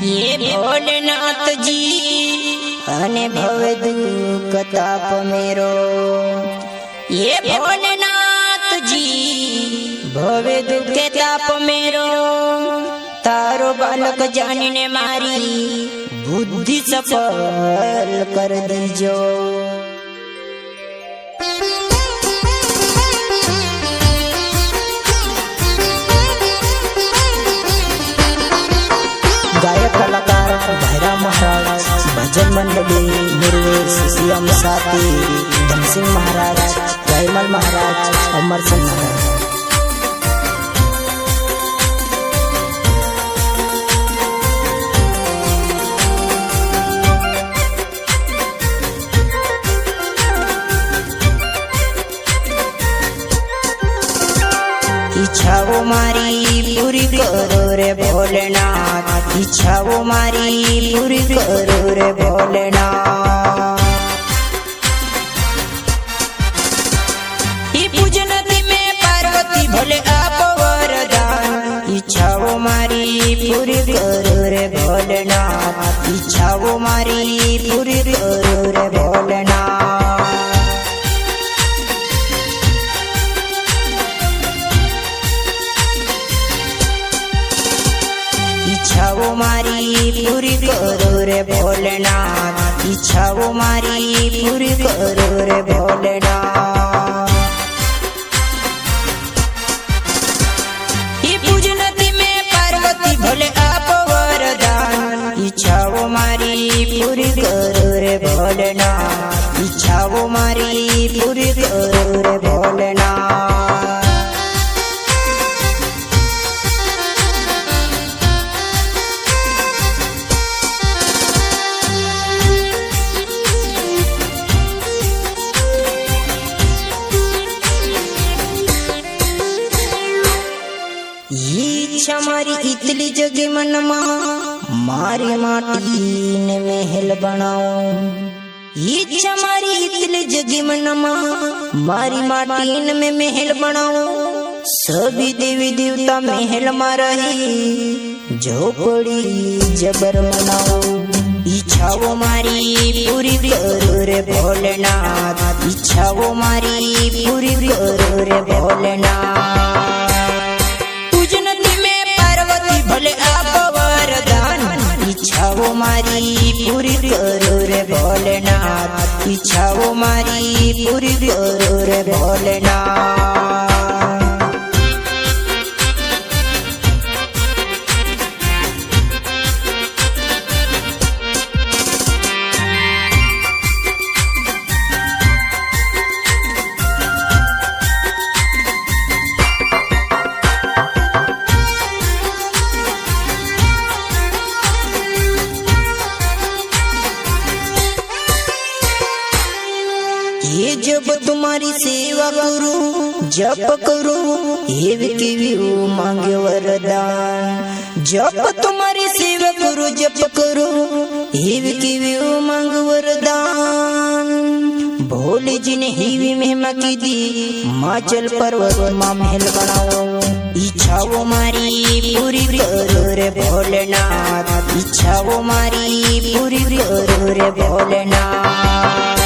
ये भोलेनाथ जी अने भव दुख ताप मेरो। ये भोलेनाथ जी भव दुख ताप मेरो। तारो बालक जानीने मारी बुद्धि सफल कर दीजो। गायक कलाकार भैरव महाराज, भजन मंडली निर्वेश सीएम साथी धनसिंह महाराज, जयमल महाराज, अमर सिंह महाराज। इच्छाओ मारी पूरी करो रे भोलेनाथ। इच्छाओ मारी पूरी करो रे भोलेनाथ। ई पूजनती में पार्वती भोले आप वरदान। इच्छाओ मारी पूरी करो रे भोलेनाथ। इच्छाओ मारी पूरी करो रे भोलेनाथ। इच्छाओ मारी पूरी करो रे भोलेनाथ। इच्छाओ मारी पूरी करो रे भोलेनाथ। ये पूजनती में पार्वती भोले आप वरदान। इच्छाओ मारी पूरी करो रे भोलेनाथ। इच्छाओ मारी पूरी करो रे भोलेनाथ। इच्छा मारी इतली जगी मनमा मारी माटी ने महल बनाओ। इच्छा मारी इतली जगी मनमा मारी माटी में महल बनाओ। सभी देवी देवता महल में रही झोपड़ी जबर मनाओ। इच्छाओ मारी पूरी करो रे भोलेनाथ। इच्छाओ मारी पूरी करो रे भोलेनाथ। भोले आप वरदान। इच्छाओ मारी पूरी करो रे भोलेनाथ। इच्छाओ मारी पूरी करो रे भोलेनाथ। ये जब तुम्हारी सेवा करूं जप करूं हे विक्यू मांगे वरदान। जब तुम्हारी सेवा करूं जप करूं हे विक्यू मांग वरदान। भोले जी ने ही महिमा की दी हिमाचल पर्वत मां महल बनाओ। इच्छाओ मारी पूरी करो रे भोलेनाथ। इच्छाओ मारी पूरी करो रे भोलेनाथ।